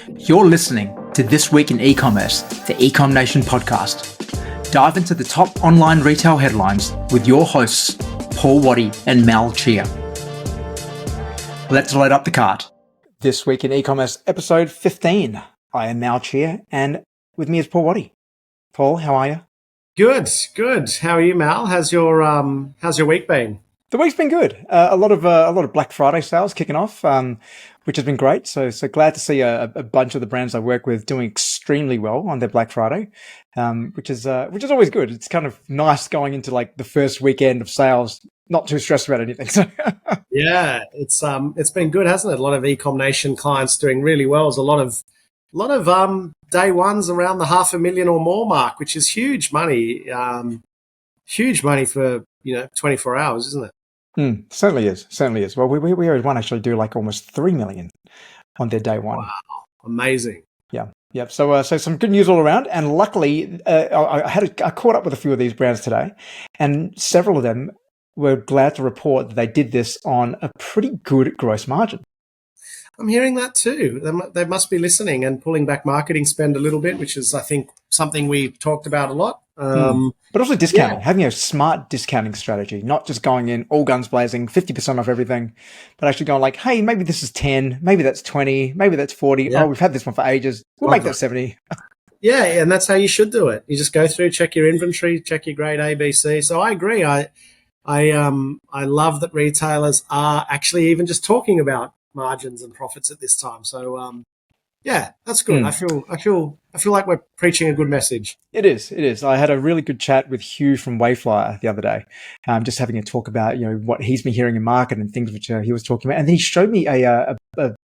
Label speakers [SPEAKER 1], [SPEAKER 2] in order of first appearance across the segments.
[SPEAKER 1] You're listening to This Week in E-Commerce, the Ecom Nation podcast. Dive into the top online retail headlines with your hosts, Paul Waddy and Mal Chia. Let's load up the cart. This Week in E-Commerce, episode 15. I am Mal Chia, and with me is Paul Waddy. Paul, how are you?
[SPEAKER 2] Good. How are you, Mal? How's your week been?
[SPEAKER 1] The week's been good. A lot of Black Friday sales kicking off, which has been great. So glad to see a bunch of the brands I work with doing extremely well on their Black Friday, which is always good. It's kind of nice going into like the first weekend of sales, not too stressed about anything. So
[SPEAKER 2] yeah, it's been good, hasn't it? A lot of Ecom Nation clients doing really well. There's a lot of day ones around the $500,000 or more mark, which is huge money. Huge money for 24 hours, isn't it?
[SPEAKER 1] Certainly is. Well, we had one actually do like almost 3 million on their day one.
[SPEAKER 2] Wow, amazing.
[SPEAKER 1] Yeah. So some good news all around. And luckily, I caught up with a few of these brands today, and several of them were glad to report that they did this on a pretty good gross margin.
[SPEAKER 2] I'm hearing that too. They must be listening and pulling back marketing spend a little bit, which is, I think, something we've talked about a lot.
[SPEAKER 1] But also discounting, having a smart discounting strategy, not just going in all guns blazing, 50% off everything, but actually going like, hey, maybe this is 10, maybe that's 20, maybe that's 40. Yeah. Oh, we've had this one for ages. We'll make that 70.
[SPEAKER 2] Yeah, and that's how you should do it. You just go through, check your inventory, check your grade A, B, C. So I agree. I love that retailers are actually even just talking about margins and profits at this time. So yeah, that's good. I feel like we're preaching a good message.
[SPEAKER 1] It is. I had a really good chat with Hugh from Wayflyer the other day, just having a talk about what he's been hearing in market and things which he was talking about, and then he showed me a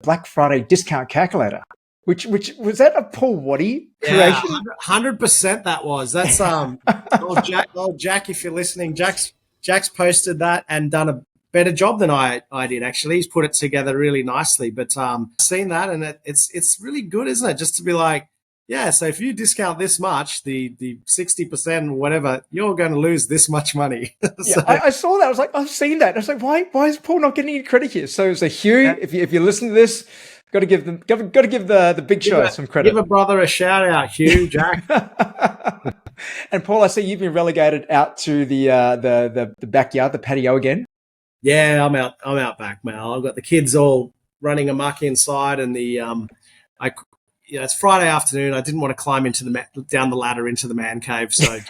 [SPEAKER 1] Black Friday discount calculator. Which was that a Paul Waddy creation?
[SPEAKER 2] Yeah, 100% that was. That's old Jack. If you're listening, Jack's posted that and done a better job than I did, actually. He's put it together really nicely. But seen that, and it's really good, isn't it? Just to be like, yeah, so if you discount this much, the 60% or whatever, you're going to lose this much money.
[SPEAKER 1] So, yeah, I saw that. I was like, I've seen that. I was like, why is Paul not getting any credit here? So Hugh, yeah. if you listen to this, got to give the big show some credit.
[SPEAKER 2] Give a brother a shout out, Hugh, Jack.
[SPEAKER 1] And Paul, I see you've been relegated out to the backyard, the patio again.
[SPEAKER 2] Yeah, I'm out back, Mal. I've got the kids all running amok inside, and it's Friday afternoon. I didn't want to climb down the ladder into the man cave, so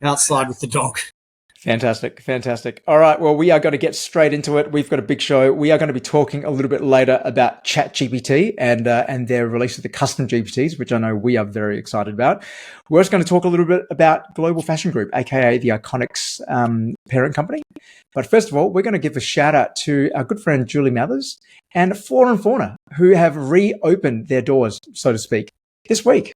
[SPEAKER 2] outside with the dog.
[SPEAKER 1] Fantastic. All right, well, we are going to get straight into it. We've got a big show. We are going to be talking a little bit later about Chat GPT and their release of the custom GPTs, which I know we are very excited about. We're also going to talk a little bit about Global Fashion Group, aka the Iconics parent company. But first of all, we're going to give a shout out to our good friend Julie Mathers and Flora Fauna, who have reopened their doors, so to speak, this week.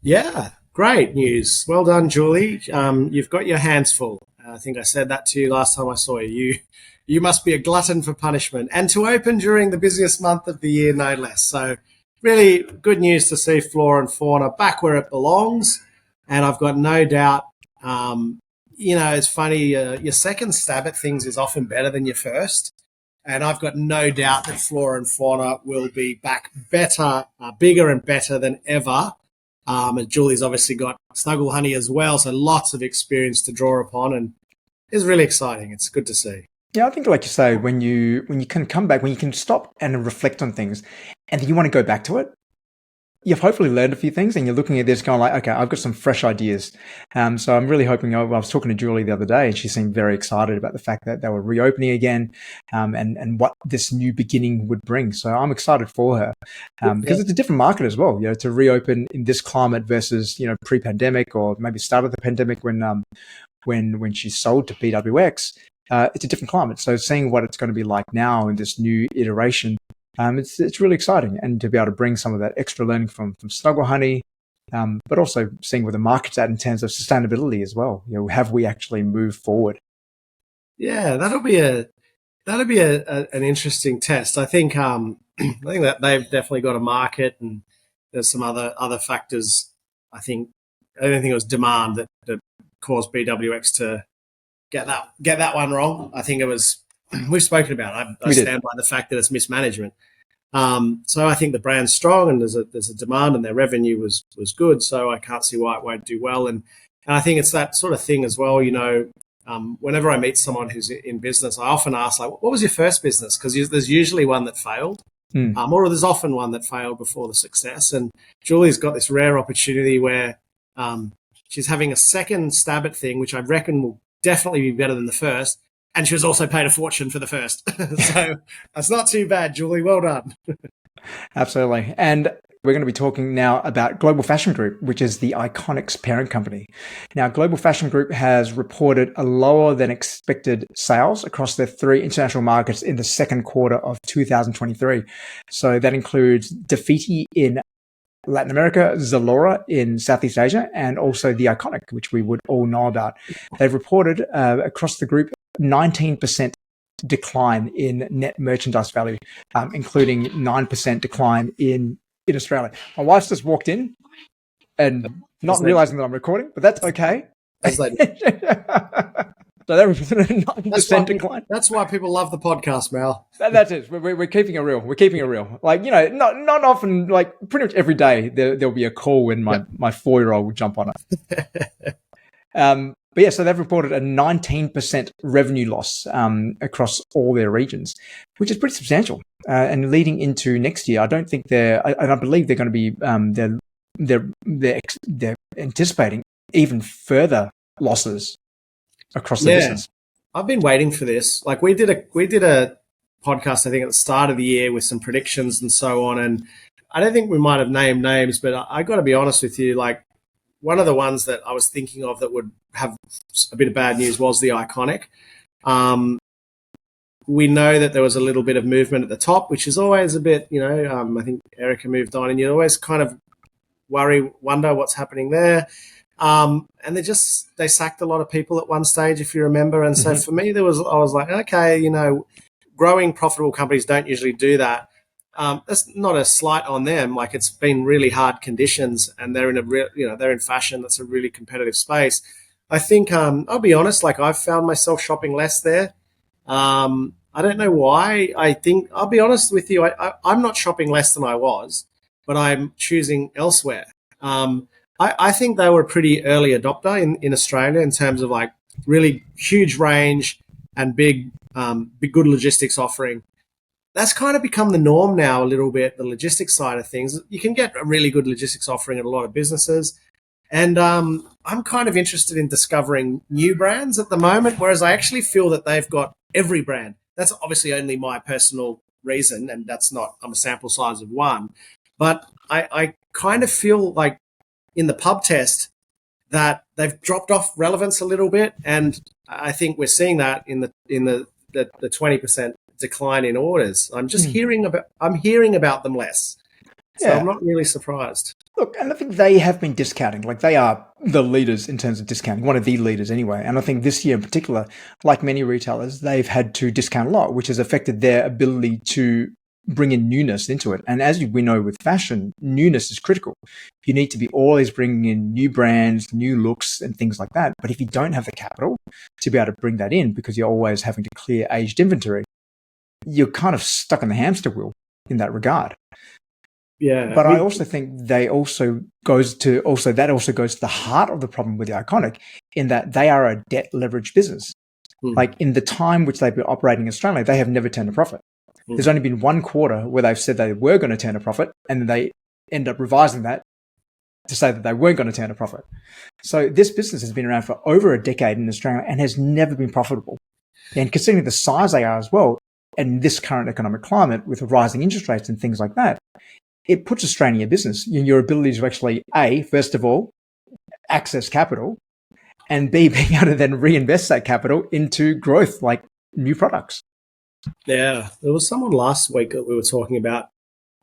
[SPEAKER 2] Yeah. Great news. Well done, Julie. You've got your hands full. I think I said that to you last time I saw you. You must be a glutton for punishment, and to open during the busiest month of the year, no less. So really good news to see Flora and Fauna back where it belongs. And I've got no doubt, it's funny, your second stab at things is often better than your first. And I've got no doubt that Flora and Fauna will be back better, bigger and better than ever. And Julie's obviously got Snuggle Honey as well, so lots of experience to draw upon, and it's really exciting. It's good to see.
[SPEAKER 1] Yeah, I think, like you say, when you can come back, when you can stop and reflect on things, and then you want to go back to it, you've hopefully learned a few things, and you're looking at this going like, okay, I've got some fresh ideas. So I'm really hoping. I was talking to Julie the other day, and she seemed very excited about the fact that they were reopening again, and what this new beginning would bring. So I'm excited for her because it's a different market as well. To reopen in this climate versus pre-pandemic or maybe start of the pandemic when she sold to PWX. It's a different climate. So seeing what it's going to be like now in this new iteration. It's really exciting, and to be able to bring some of that extra learning from Snuggle Honey, but also seeing where the market's at in terms of sustainability as well. Have we actually moved forward?
[SPEAKER 2] Yeah, that'll be an interesting test. I think that they've definitely got a market, and there's some other factors. I don't think it was demand that caused BWX to get that one wrong. I think it was. We've spoken about it. I stand by the fact that it's mismanagement. So I think the brand's strong, and there's a demand, and their revenue was good. So I can't see why it won't do well. And I think it's that sort of thing as well. Whenever I meet someone who's in business, I often ask, like, what was your first business? Because there's usually one that failed, or there's often one that failed before the success. And Julie's got this rare opportunity where she's having a second stab at thing, which I reckon will definitely be better than the first. And she was also paid a fortune for the first. So that's not too bad, Julie. Well done.
[SPEAKER 1] Absolutely. And we're going to be talking now about Global Fashion Group, which is the Iconic's parent company. Now, Global Fashion Group has reported a lower than expected sales across their 3 international markets in the second quarter of 2023. So that includes Dafiti in Latin America, Zalora in Southeast Asia, and also the Iconic, which we would all know about. They've reported across the group 19% decline in net merchandise value, including 9% decline in Australia. My wife's just walked in and not realizing that I'm recording, but that's okay. So that represented a 9% decline.
[SPEAKER 2] That's why people love the podcast, Mal.
[SPEAKER 1] That's it. We're keeping it real. We're keeping it real. Like, not often, like pretty much every day there'll be a call when my 4-year-old will jump on it. But yeah, so they've reported a 19% revenue loss across all their regions, which is pretty substantial. And leading into next year, I don't think I believe they're going to be they're anticipating even further losses across the business.
[SPEAKER 2] I've been waiting for this. Like we did a podcast, I think, at the start of the year with some predictions and so on. And I don't think we might have named names, but I got to be honest with you, like one of the ones that I was thinking of that would have a bit of bad news was the Iconic. We know that there was a little bit of movement at the top, which is always a bit, I think Erica moved on, and you always kind of wonder what's happening there. And they sacked a lot of people at one stage, if you remember. And so for me, I was like, okay, growing profitable companies don't usually do that. That's not a slight on them. Like it's been really hard conditions, and they're in they're in fashion. That's a really competitive space. I think I'll be honest. Like I've found myself shopping less there. I don't know why. I think I'll be honest with you. I'm not shopping less than I was, but I'm choosing elsewhere. I think they were a pretty early adopter in Australia in terms of like really huge range and big good logistics offering. That's kind of become the norm now a little bit, the logistics side of things. You can get a really good logistics offering at a lot of businesses. And I'm kind of interested in discovering new brands at the moment, whereas I actually feel that they've got every brand. That's obviously only my personal reason, and I'm a sample size of one. But I kind of feel like in the pub test that they've dropped off relevance a little bit. And I think we're seeing that in the 20% decline in orders. I'm hearing about them less. So I'm not really surprised.
[SPEAKER 1] Look, and I think they have been discounting. Like they are the leaders in terms of discounting, one of the leaders anyway. And I think this year in particular, like many retailers, they've had to discount a lot, which has affected their ability to bring in newness into it. And as we know with fashion, newness is critical. You need to be always bringing in new brands, new looks and things like that. But if you don't have the capital to be able to bring that in because you're always having to clear aged inventory, you're kind of stuck in the hamster wheel in that regard.
[SPEAKER 2] Yeah.
[SPEAKER 1] But I also think that also goes to the heart of the problem with the Iconic in that they are a debt leveraged business. Like in the time which they've been operating in Australia, they have never turned a profit. There's only been one quarter where they've said they were going to turn a profit, and then they end up revising that to say that they weren't going to turn a profit. So this business has been around for over a decade in Australia and has never been profitable. And considering the size they are as well, and this current economic climate with rising interest rates and things like that, it puts a strain on your business, in your ability to actually, A, first of all, access capital, and B, being able to then reinvest that capital into growth like new products.
[SPEAKER 2] Yeah, there was someone last week that we were talking about,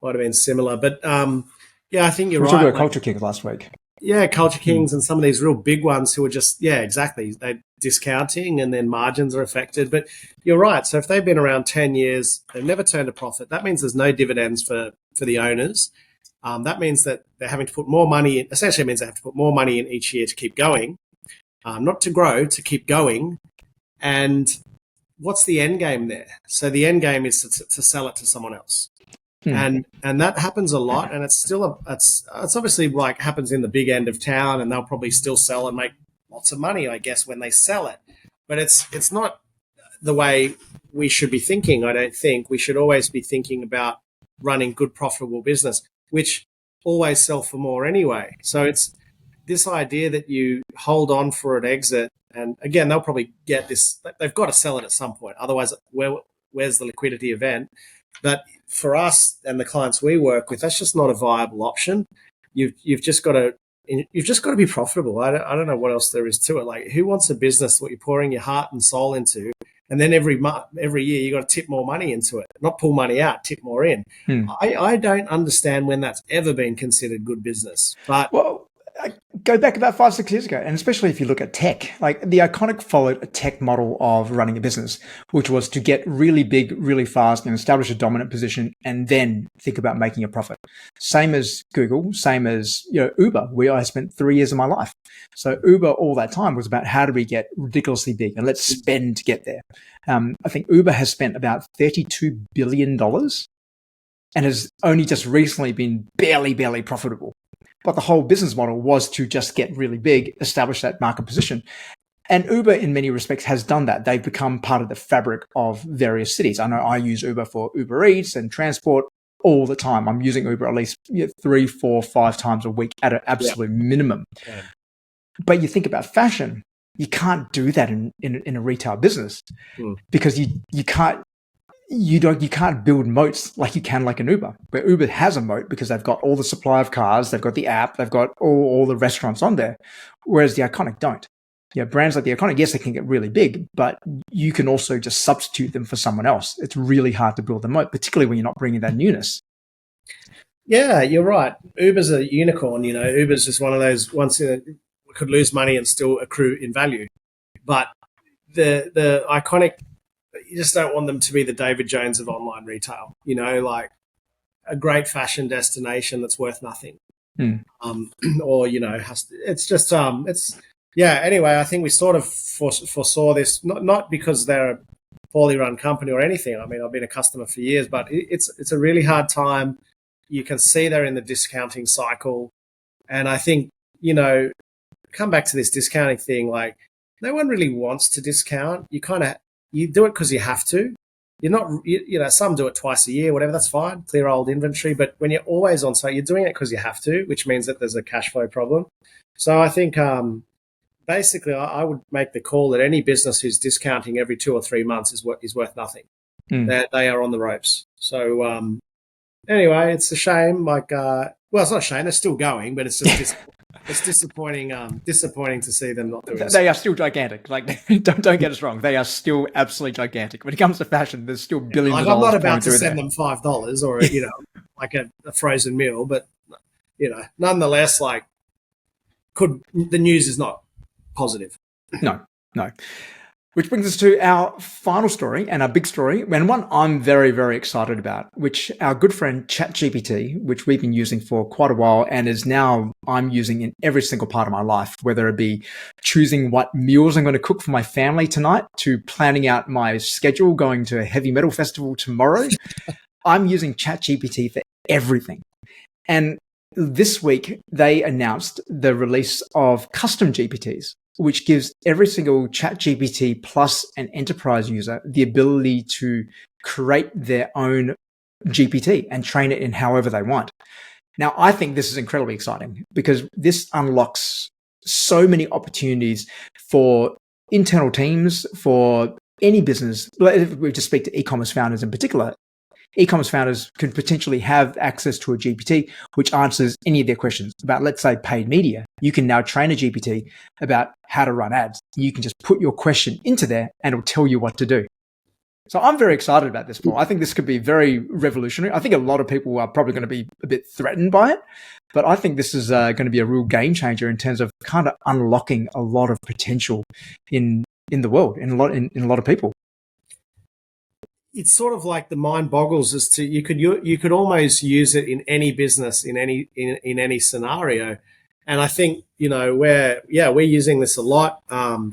[SPEAKER 2] might have been similar, but yeah, I think you're right.
[SPEAKER 1] We talked about Culture Kings last week.
[SPEAKER 2] Yeah, Culture Kings and some of these real big ones who are just, exactly. They're discounting and then margins are affected. But you're right. So if they've been around 10 years, they've never turned a profit. That means there's no dividends for the owners. That means that they're having to put more money in. Essentially, it means they have to put more money in each year to keep going, not to grow, to keep going. And what's the end game there? So the end game is to sell it to someone else. And that happens a lot, and it's obviously like happens in the big end of town, and they'll probably still sell and make lots of money, I guess, when they sell it. But it's not the way we should be thinking. I don't think we should always be thinking about running good, profitable business, which always sell for more anyway. So it's this idea that you hold on for an exit, and again, they'll probably get this. They've got to sell it at some point, otherwise, where's the liquidity event? But for us and the clients we work with, that's just not a viable option. You've just got to be profitable. I don't know what else there is to it. Like, who wants a business what you're pouring your heart and soul into, and then every year you got to tip more money into it, not pull money out, tip more in. I don't understand when that's ever been considered good business. But
[SPEAKER 1] I go back about 5-6 years ago, and especially if you look at tech, like the Iconic followed a tech model of running a business, which was to get really big, really fast and establish a dominant position, and then think about making a profit. Same as Google, same as Uber, where I spent 3 years of my life. So Uber all that time was about how do we get ridiculously big and let's spend to get there. I think Uber has spent about $32 billion and has only just recently been barely profitable. But the whole business model was to just get really big, establish that market position. And Uber, in many respects, has done that. They've become part of the fabric of various cities. I know I use Uber for Uber Eats and transport all the time. I'm using Uber at least 3, 4, 5 times a week at an absolute minimum. Yeah. But you think about fashion, you can't do that in a retail business because you can't build moats like you can like an Uber, where Uber has a moat because they've got all the supply of cars, they've got the app, they've got all the restaurants on there, whereas the Iconic don't. Brands like the Iconic, yes, they can get really big, but you can also just substitute them for someone else. It's really hard to build a moat, particularly when you're not bringing that newness.
[SPEAKER 2] Yeah, you're right. Uber's a unicorn. Uber's just one of those ones could lose money and still accrue in value. But the Iconic, you just don't want them to be the David Jones of online retail, like a great fashion destination that's worth nothing. Anyway, I think we sort of foresaw this, not because they're a poorly run company or anything. I mean, I've been a customer for years, but it's a really hard time. You can see they're in the discounting cycle. And I think, come back to this discounting thing, like no one really wants to discount. You do it because you have to. You're not, some do it twice a year, whatever, that's fine, clear old inventory. But when you're always on site, you're doing it because you have to, which means that there's a cash flow problem. So I think basically I would make the call that any business who's discounting every 2 or 3 months is worth nothing. They are on the ropes. So anyway, it's a shame. It's not a shame. They're still going, but it's just it's disappointing. Disappointing to see them not doing it.
[SPEAKER 1] They are still gigantic. Like, don't get us wrong. They are still absolutely gigantic. When it comes to fashion, there's still billions of dollars.
[SPEAKER 2] I'm not about to send them $5 or like a frozen meal, but nonetheless, the news is not positive.
[SPEAKER 1] No. Which brings us to our final story and our big story, and one I'm very, very excited about, which our good friend Chat GPT, which we've been using for quite a while and is now I'm using in every single part of my life, whether it be choosing what meals I'm going to cook for my family tonight to planning out my schedule going to a heavy metal festival tomorrow. I'm using Chat GPT for everything. And this week, they announced the release of custom GPTs, which gives every single Chat GPT Plus and enterprise user the ability to create their own GPT and train it in however they want. Now, I think this is incredibly exciting because this unlocks so many opportunities for internal teams, for any business. We just speak to e-commerce founders in particular. E-commerce founders could potentially have access to a GPT which answers any of their questions about, let's say, paid media. You can now train a GPT about how to run ads. You can just put your question into there and it'll tell you what to do. So I'm very excited about this, Paul. I think this could be very revolutionary. I think a lot of people are probably going to be a bit threatened by it, but I think this is going to be a real game changer in terms of kind of unlocking a lot of potential in the world, in a lot of people.
[SPEAKER 2] It's sort of like the mind boggles as to you could almost use it in any business in any scenario, and I think we're using this a lot.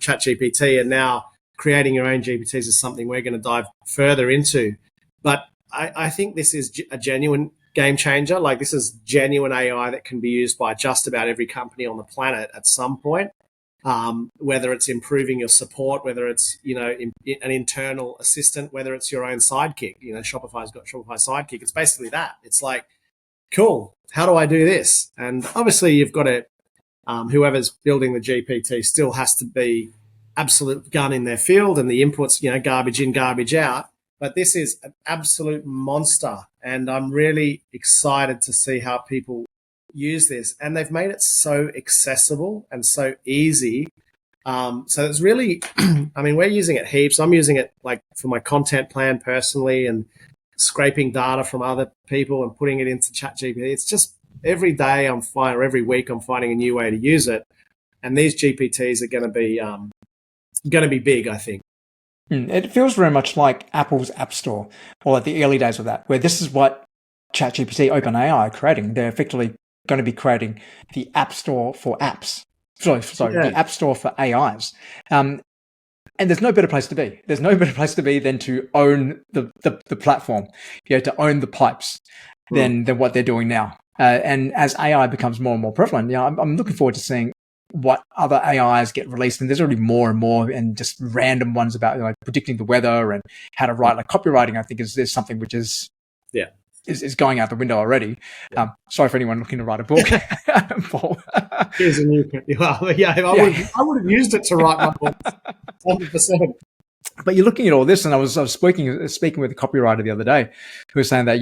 [SPEAKER 2] Chat GPT, and now creating your own GPTs is something we're going to dive further into. But I think this is a genuine game changer. Like, this is genuine AI that can be used by just about every company on the planet at some point. Whether it's improving your support, whether it's, an internal assistant, whether it's your own sidekick. Shopify's got Shopify Sidekick. It's basically that. It's like, cool, how do I do this? And obviously you've got to, whoever's building the GPT still has to be absolute gun in their field, and the inputs, garbage in, garbage out. But this is an absolute monster, and I'm really excited to see how people use this. And they've made it so accessible and so easy. So it's really, I mean, we're using it heaps. I'm using it like for my content plan personally, and scraping data from other people and putting it into Chat GPT. It's just every day or every week I'm finding a new way to use it. And these GPTs are going to be big, I think.
[SPEAKER 1] It feels very much like Apple's App Store, or like the early days of that, where this is what Chat GPT, OpenAI are creating. They're effectively going to be creating the App Store for apps. Sorry, the App Store for AIs. And there's no better place to be. There's no better place to be than to own the platform, to own the pipes than what they're doing now. And as AI becomes more and more prevalent, I'm looking forward to seeing what other AIs get released. And there's already more and more, and just random ones about predicting the weather and how to write. Like copywriting, I think is something which is going out the window already. Sorry for anyone looking to write a book.
[SPEAKER 2] Here's a new I would have used it to write my book 100%.
[SPEAKER 1] But you're looking at all this, and I was speaking with a copywriter the other day who was saying that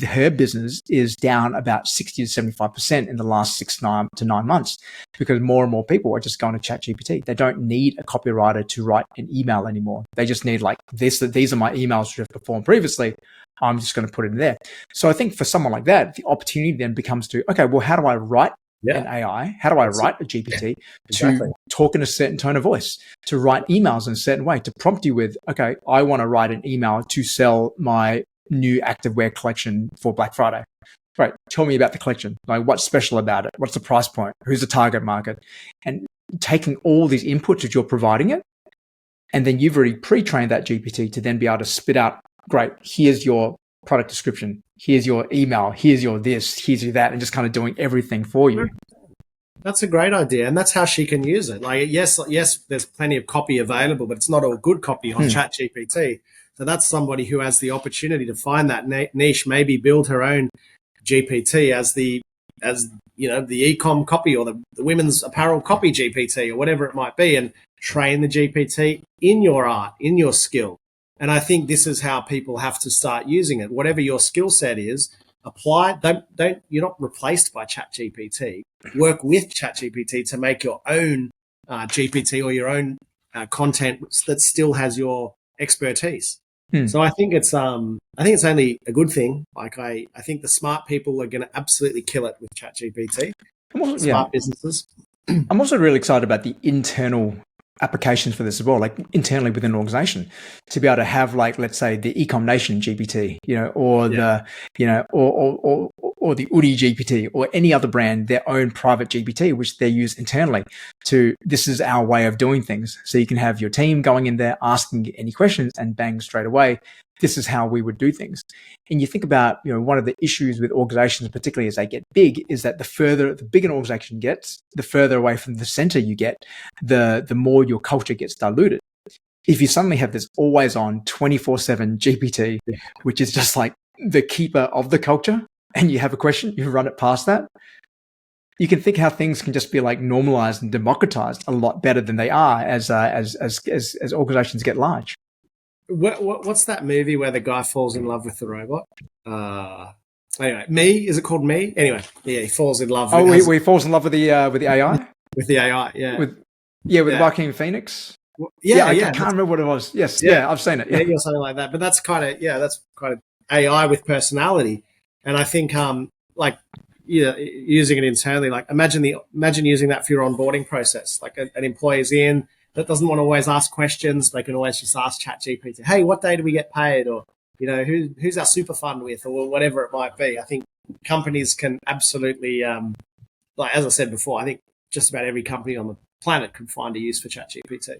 [SPEAKER 1] her business is down about 60 to 75% in the last 6 to 9 months, because more and more people are just going to Chat GPT. They don't need a copywriter to write an email anymore. They just need like this. These are my emails which have performed previously. I'm just going to put it in there. So I think for someone like that, the opportunity then becomes to, okay, well, how do I write an AI? How do I write a GPT to talk in a certain tone of voice, to write emails in a certain way, to prompt you with, okay, I want to write an email to sell my new activewear collection for Black Friday. Right. Tell me about the collection. Like, what's special about it? What's the price point? Who's the target market? And taking all these inputs that you're providing it, and then you've already pre-trained that GPT to then be able to spit out, great, here's your product description, here's your email, here's your this, here's your that, and just kind of doing everything for you.
[SPEAKER 2] That's a great idea, and that's how she can use it. Like, yes, there's plenty of copy available, but it's not all good copy on Chat GPT. So that's somebody who has the opportunity to find that niche, maybe build her own GPT as the Ecom copy, or the women's apparel copy GPT, or whatever it might be, and train the GPT in your art, in your skill. And I think this is how people have to start using it. Whatever your skill set is, apply. Don't. You're not replaced by Chat GPT. Work with Chat GPT to make your own GPT, or your own content that still has your expertise. So I think it's only a good thing. Like, I think the smart people are going to absolutely kill it with Chat GPT. Smart businesses.
[SPEAKER 1] I'm also really excited about the internal applications for this as well, like internally within an organization, to be able to have, like, let's say the Ecom Nation GPT, or the Udi GPT, or any other brand, their own private GPT, which they use internally to, this is our way of doing things. So you can have your team going in there, asking any questions, and bang, straight away, this is how we would do things. And you think about, one of the issues with organizations, particularly as they get big, is that the bigger an organization gets, the further away from the center you get, the more your culture gets diluted. If you suddenly have this always on 24/7 GPT, which is just like the keeper of the culture, and you have a question, you run it past that, you can think how things can just be like normalized and democratized a lot better than they are as organizations get large.
[SPEAKER 2] What's that movie where the guy falls in love with the robot? Anyway, Me? Is it called Me? Anyway, he falls in love.
[SPEAKER 1] He falls in love with the AI.
[SPEAKER 2] With the AI,
[SPEAKER 1] with Joaquin Phoenix. I can't remember what it was. Yes, I've seen it.
[SPEAKER 2] Yeah, or something like that. But that's kind of AI with personality. And I think using it internally, like imagine using that for your onboarding process. Like an employee's in that doesn't want to always ask questions, they can always just ask Chat GPT, hey, what day do we get paid? Or, who's our super fund with, or whatever it might be. I think companies can absolutely, like as I said before, I think just about every company on the planet can find a use for Chat GPT.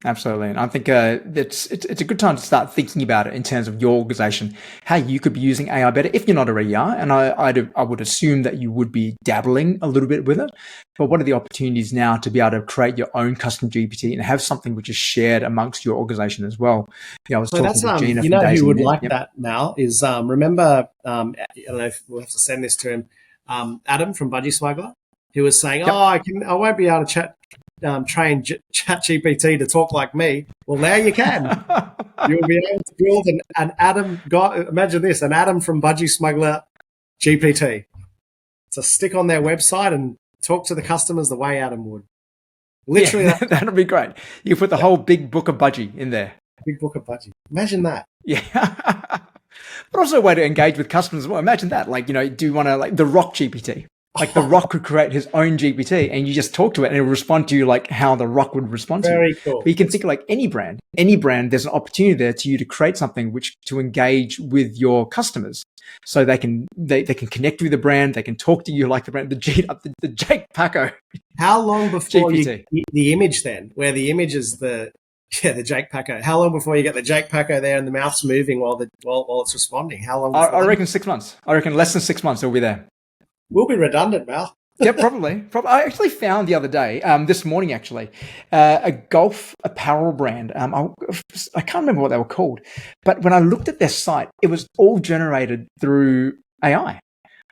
[SPEAKER 1] Absolutely. And I think it's a good time to start thinking about it in terms of your organization, how you could be using AI better if you're not already are. And I would assume that you would be dabbling a little bit with it. But what are the opportunities now to be able to create your own custom GPT and have something which is shared amongst your organization as well? I was
[SPEAKER 2] So
[SPEAKER 1] talking
[SPEAKER 2] that's
[SPEAKER 1] to Gina
[SPEAKER 2] you
[SPEAKER 1] from
[SPEAKER 2] know who
[SPEAKER 1] Daisy.
[SPEAKER 2] would like
[SPEAKER 1] Yep.
[SPEAKER 2] that, Mal, is remember I don't know if we'll have to send this to him. Adam from Budgie Smuggler, who was saying,
[SPEAKER 1] Yep.
[SPEAKER 2] "Oh, I won't be able to train Chat GPT to talk like me." Well, now you can. You'll be able to build an Adam. Imagine this: an Adam from Budgie Smuggler GPT. So stick on their website and talk to the customers the way Adam would. Literally,
[SPEAKER 1] Yeah, that'll be great. You put the whole big book of budgie in there.
[SPEAKER 2] big book of Budgie. Imagine that.
[SPEAKER 1] Yeah. But also a way to engage with customers as well. Imagine that. Like, do you want to, like, the Rock GPT? Like, the Rock could create his own GPT and you just talk to it and it'll respond to you like how the Rock would respond to you.
[SPEAKER 2] Very cool.
[SPEAKER 1] But you can think of like any brand, there's an opportunity there to you to create something which to engage with your customers. So they can connect with the brand, they can talk to you like the brand, the Jake Paco.
[SPEAKER 2] How long before
[SPEAKER 1] GPT.
[SPEAKER 2] you the image then, where the image is the Jake Paco? How long before you get the Jake Paco there and the mouth's moving while it's responding? How long?
[SPEAKER 1] I reckon 6 months. I reckon less than 6 months it'll be there.
[SPEAKER 2] We'll be redundant, Mal.
[SPEAKER 1] Yeah, probably. I actually found the other day, this morning actually, a golf apparel brand. I can't remember what they were called, but when I looked at their site, it was all generated through AI.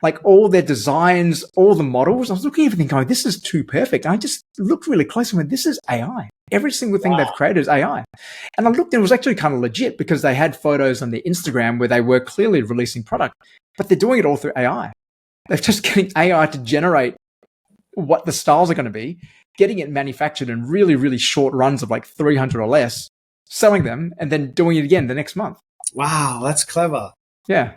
[SPEAKER 1] Like all their designs, all the models. I was looking at everything going, this is too perfect. And I just looked really close and went, this is AI. Every single thing they've created is AI. And I looked and it was actually kind of legit because they had photos on their Instagram where they were clearly releasing product, but they're doing it all through AI. They're just getting AI to generate what the styles are going to be, getting it manufactured in really, really short runs of like 300 or less, selling them, and then doing it again the next month.
[SPEAKER 2] Wow, that's clever.
[SPEAKER 1] Yeah.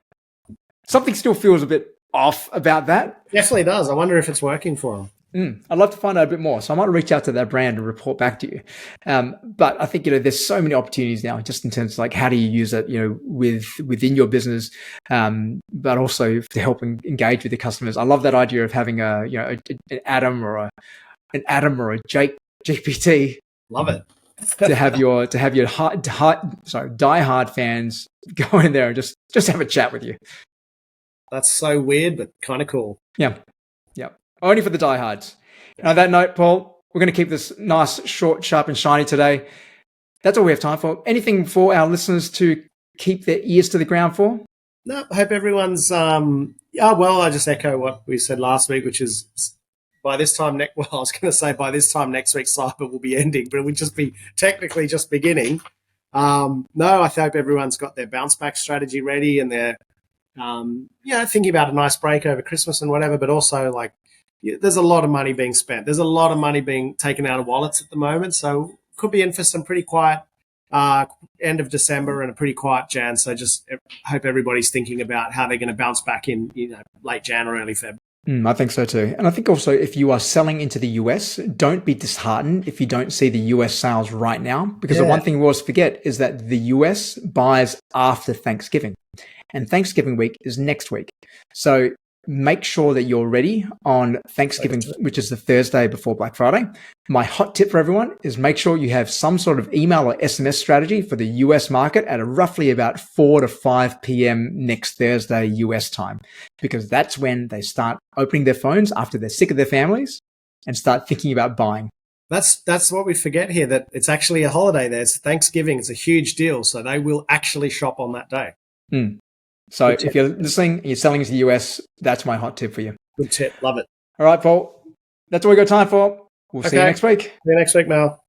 [SPEAKER 1] Something still feels a bit off about that.
[SPEAKER 2] Definitely does. I wonder if it's working for them.
[SPEAKER 1] I'd love to find out a bit more. So I might reach out to that brand and report back to you. But I think, there's so many opportunities now just in terms of like, how do you use it, within your business, but also to help engage with the customers. I love that idea of having an Adam or a Jake GPT.
[SPEAKER 2] Love it.
[SPEAKER 1] to have your diehard fans go in there and just have a chat with you.
[SPEAKER 2] That's so weird, but kind of cool.
[SPEAKER 1] Yeah. Only for the diehards. And on that note, Paul, we're going to keep this nice, short, sharp, and shiny today. That's all we have time for. Anything for our listeners to keep their ears to the ground for?
[SPEAKER 2] No, I hope everyone's. I just echo what we said last week, which is by this time I was going to say by this time next week cyber will be ending, but it would just be technically just beginning. No, I hope everyone's got their bounce back strategy ready and they're thinking about a nice break over Christmas and whatever, but also like there's a lot of money being spent. There's a lot of money being taken out of wallets at the moment, so could be in for some pretty quiet end of December and a pretty quiet Jan. So just hope everybody's thinking about how they're going to bounce back in late Jan or early Feb.
[SPEAKER 1] I think so too. And I think also if you are selling into the US, don't be disheartened if you don't see the US sales right now, because the one thing we always forget is that the US buys after Thanksgiving and Thanksgiving week is next week. So make sure that you're ready on Thanksgiving, which is the Thursday before Black Friday. My hot tip for everyone is make sure you have some sort of email or SMS strategy for the US market at roughly about 4 to 5 p.m. next Thursday US time, because that's when they start opening their phones after they're sick of their families and start thinking about buying.
[SPEAKER 2] That's what we forget here, that it's actually a holiday there. It's Thanksgiving. It's a huge deal. So they will actually shop on that day.
[SPEAKER 1] So if you're listening and you're selling to the US, that's my hot tip for you.
[SPEAKER 2] Good tip. Love it.
[SPEAKER 1] All right, Paul. That's all we got time for. We'll see you next week.
[SPEAKER 2] See you next week, Mel.